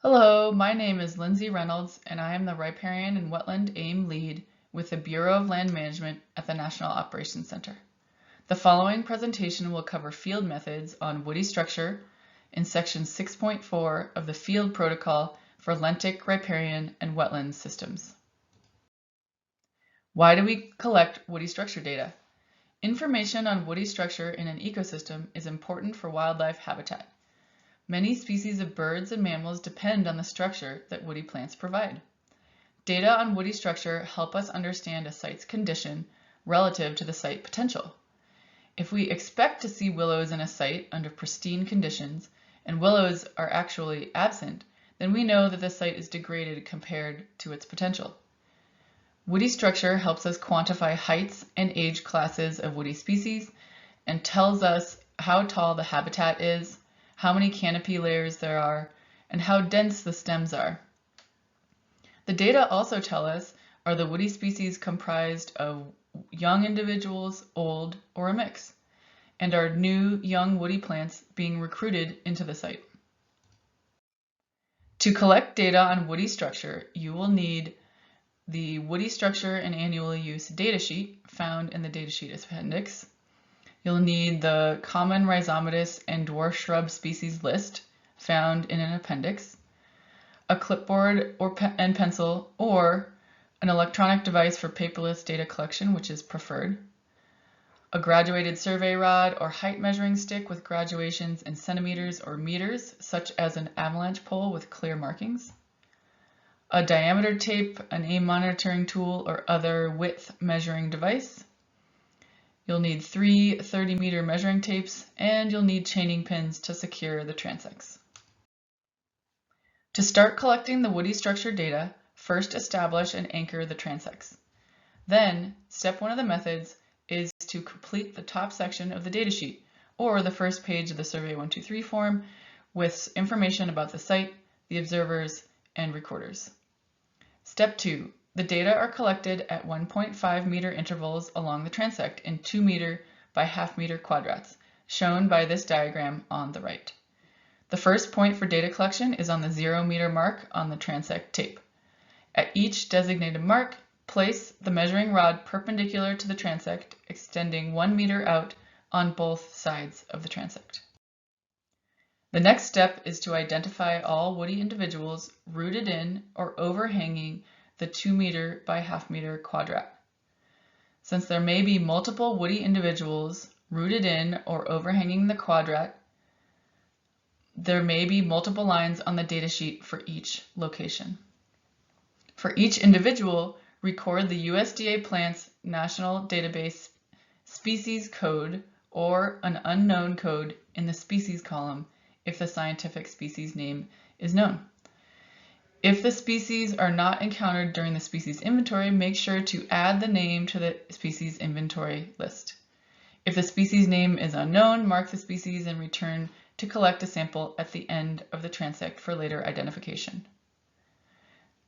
Hello, my name is Lindsay Reynolds, and I am the Riparian and Wetland AIM Lead with the Bureau of Land Management at the National Operations Center. The following presentation will cover field methods on woody structure in Section 6.4 of the Field Protocol for Lentic, Riparian, and Wetland Systems. Why do we collect woody structure data? Information on woody structure in an ecosystem is important for wildlife habitat. Many species of birds and mammals depend on the structure that woody plants provide. Data on woody structure help us understand a site's condition relative to the site potential. If we expect to see willows in a site under pristine conditions and willows are actually absent, then we know that the site is degraded compared to its potential. Woody structure helps us quantify heights and age classes of woody species and tells us how tall the habitat is, how many canopy layers there are, and how dense the stems are. The data also tell us, are the woody species comprised of young individuals, old, or a mix? And are new young woody plants being recruited into the site? To collect data on woody structure, you will need the Woody Structure and Annual Use datasheet found in the datasheet appendix. You'll need the common rhizomatous and dwarf shrub species list found in an appendix, a clipboard and pencil, or an electronic device for paperless data collection, which is preferred, a graduated survey rod or height measuring stick with graduations in centimeters or meters, such as an avalanche pole with clear markings, a diameter tape, an aim monitoring tool, or other width measuring device. You'll need 3 30-meter measuring tapes, and you'll need chaining pins to secure the transects. To start collecting the woody structure data, first establish and anchor the transects. Then, step 1 of the methods is to complete the top section of the datasheet, or the first page of the Survey 123 form, with information about the site, the observers, and recorders. Step 2. The data are collected at 1.5 meter intervals along the transect in 2 meter by half meter quadrats, shown by this diagram on the right. The first point for data collection is on the 0 meter mark on the transect tape. At each designated mark, place the measuring rod perpendicular to the transect, extending 1 meter out on both sides of the transect. The next step is to identify all woody individuals rooted in or overhanging the 2 meter by half meter quadrat. Since there may be multiple woody individuals rooted in or overhanging the quadrat, there may be multiple lines on the datasheet for each location. For each individual, record the USDA Plants National Database Species Code or an unknown code in the species column if the scientific species name is known. If the species are not encountered during the species inventory, make sure to add the name to the species inventory list. If the species name is unknown, mark the species and return to collect a sample at the end of the transect for later identification.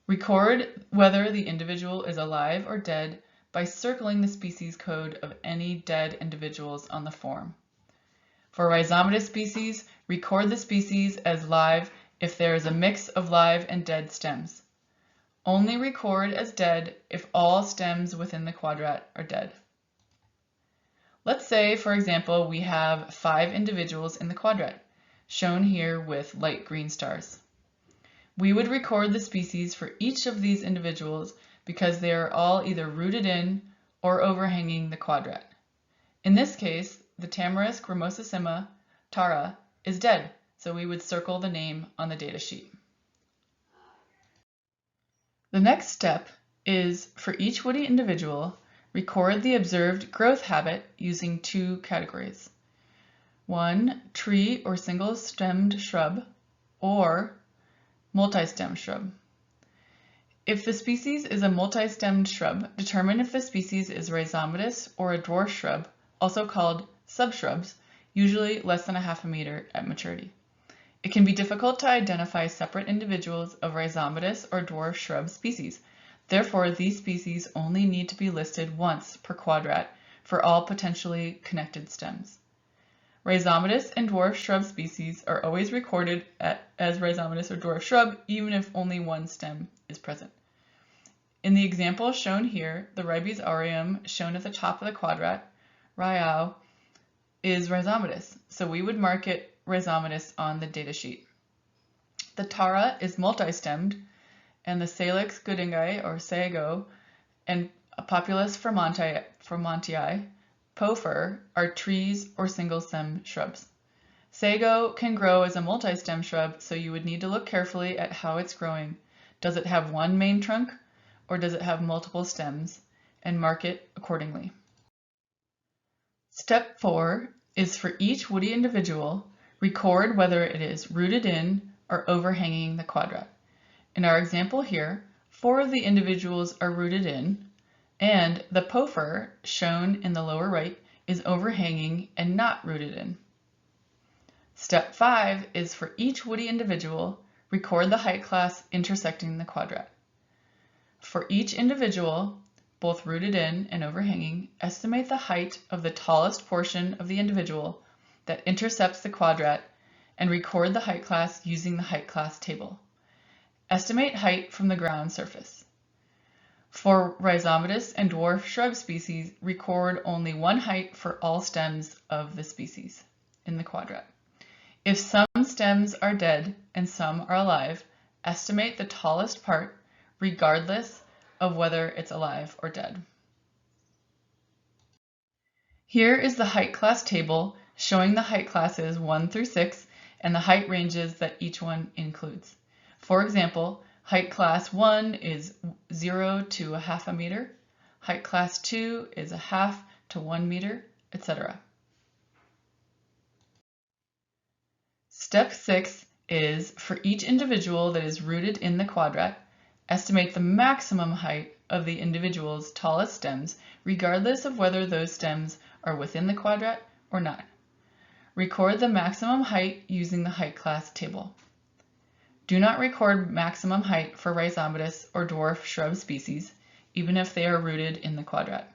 Record whether the individual is alive or dead by circling the species code of any dead individuals on the form. For rhizomatous species, record the species as live if there is a mix of live and dead stems. Only record as dead if all stems within the quadrat are dead. Let's say, for example, we have 5 individuals in the quadrat, shown here with light green stars. We would record the species for each of these individuals because they are all either rooted in or overhanging the quadrat. In this case, the Tamarisk ramosissima tara is dead, so we would circle the name on the datasheet. The next step is, for each woody individual, record the observed growth habit using 2 categories. 1, tree or single-stemmed shrub, or multi-stemmed shrub. If the species is a multi-stemmed shrub, determine if the species is rhizomatous or a dwarf shrub, also called subshrubs, usually less than a half a meter at maturity. It can be difficult to identify separate individuals of rhizomatous or dwarf shrub species. Therefore, these species only need to be listed once per quadrat for all potentially connected stems. Rhizomatous and dwarf shrub species are always recorded as rhizomatous or dwarf shrub, even if only one stem is present. In the example shown here, the ribes aureum shown at the top of the quadrat, Rhyau, is rhizomatous, so we would mark it rhizomatous on the datasheet. The Tara is multi-stemmed, and the Salix goodingi, or sago, and Populus formontii, Popher, are trees or single-stem shrubs. Sago can grow as a multi-stem shrub, so you would need to look carefully at how it's growing. Does it have one main trunk, or does it have multiple stems, and mark it accordingly. Step 4 is for each woody individual, record whether it is rooted in or overhanging the quadrat. In our example here, 4 of the individuals are rooted in, and the Popher, shown in the lower right, is overhanging and not rooted in. Step 5 is for each woody individual, record the height class intersecting the quadrat. For each individual, both rooted in and overhanging, estimate the height of the tallest portion of the individual that intercepts the quadrat and record the height class using the height class table. Estimate height from the ground surface. For rhizomatous and dwarf shrub species, record only one height for all stems of the species in the quadrat. If some stems are dead and some are alive, estimate the tallest part regardless of whether it's alive or dead. Here is the height class table showing the height classes 1 through 6 and the height ranges that each one includes. For example, height class 1 is 0 to 1/2 meter, height class 2 is 1/2 to 1 meter, etc. Step 6 is for each individual that is rooted in the quadrat, estimate the maximum height of the individual's tallest stems, regardless of whether those stems are within the quadrat or not. Record the maximum height using the height class table. Do not record maximum height for rhizomatous or dwarf shrub species, even if they are rooted in the quadrat.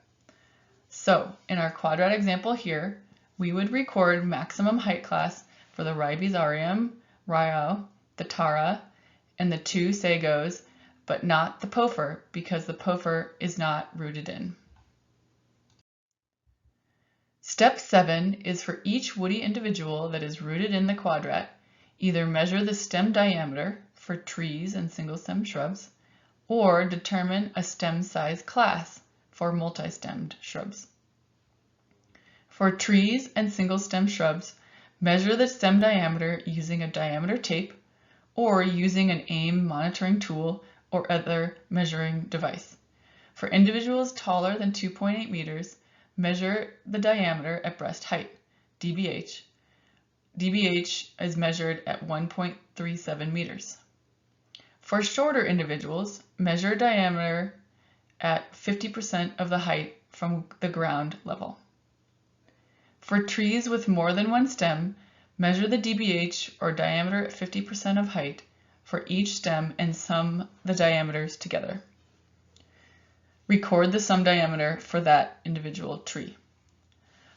So, in our quadrat example here, we would record maximum height class for the ribes aureum, Rhyau, the Tara, and the 2 sagos, but not the Popher, because the Popher is not rooted in. Step 7 is for each woody individual that is rooted in the quadrat, either measure the stem diameter for trees and single-stem shrubs, or determine a stem size class for multi-stemmed shrubs. For trees and single-stem shrubs, measure the stem diameter using a diameter tape or using an aim monitoring tool or other measuring device. For individuals taller than 2.8 meters, measure the diameter at breast height, DBH. DBH is measured at 1.37 meters. For shorter individuals, measure diameter at 50% of the height from the ground level. For trees with more than one stem, measure the DBH or diameter at 50% of height for each stem and sum the diameters together. Record the sum diameter for that individual tree.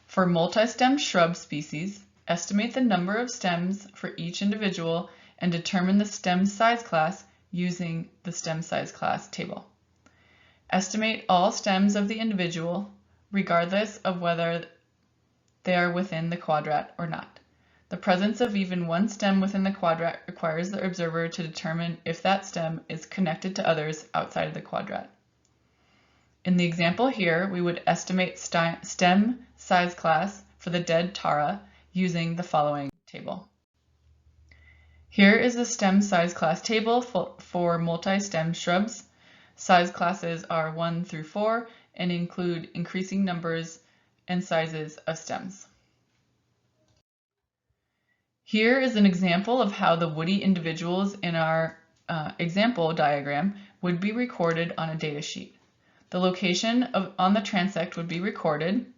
For multi-stem shrub species, estimate the number of stems for each individual and determine the stem size class using the stem size class table. Estimate all stems of the individual, regardless of whether they are within the quadrat or not. The presence of even one stem within the quadrat requires the observer to determine if that stem is connected to others outside of the quadrat. In the example here, we would estimate stem size class for the dead Tara using the following table. Here is the stem size class table for multi-stem shrubs. Size classes are 1 through 4 and include increasing numbers and sizes of stems. Here is an example of how the woody individuals in our example diagram would be recorded on a data sheet. The location on the transect would be recorded.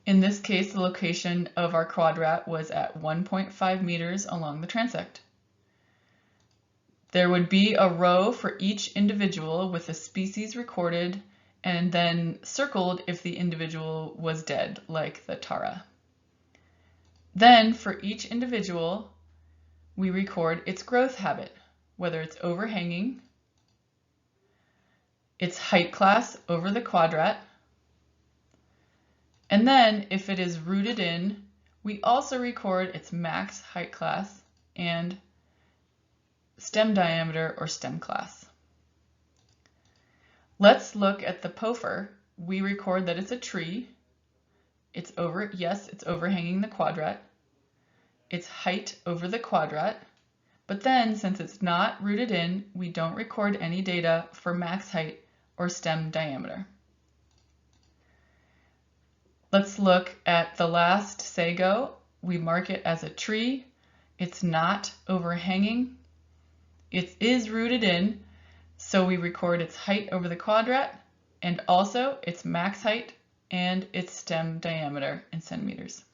In this case, the location of our quadrat was at 1.5 meters along the transect. There would be a row for each individual with the species recorded and then circled if the individual was dead, like the Tara. Then for each individual, we record its growth habit, whether it's overhanging, its height class over the quadrat, and then if it is rooted in, we also record its max height class and stem diameter or stem class. Let's look at the POFR. We record that it's a tree. It's overhanging the quadrat. Its height over the quadrat. But then, since it's not rooted in, we don't record any data for max height or stem diameter. Let's look at the last sago. We mark it as a tree. It's not overhanging. It is rooted in, so we record its height over the quadrat and also its max height and its stem diameter in centimeters.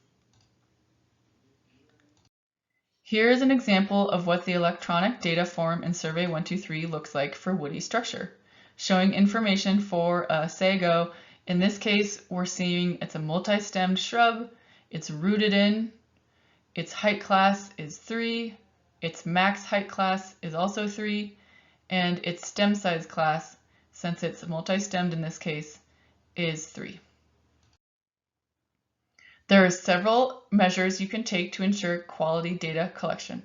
Here is an example of what the electronic data form in Survey 123 looks like for woody structure, showing information for a sago. In this case, we're seeing it's a multi-stemmed shrub, it's rooted in, its height class is 3, its max height class is also 3, and its stem size class, since it's multi-stemmed in this case, is 3. There are several measures you can take to ensure quality data collection.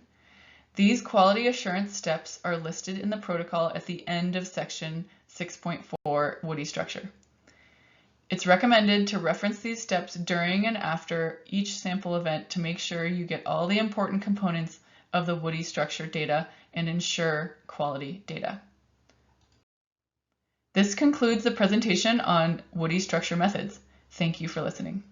These quality assurance steps are listed in the protocol at the end of section 6.4 woody structure. It's recommended to reference these steps during and after each sample event to make sure you get all the important components of the woody structure data and ensure quality data. This concludes the presentation on woody structure methods. Thank you for listening.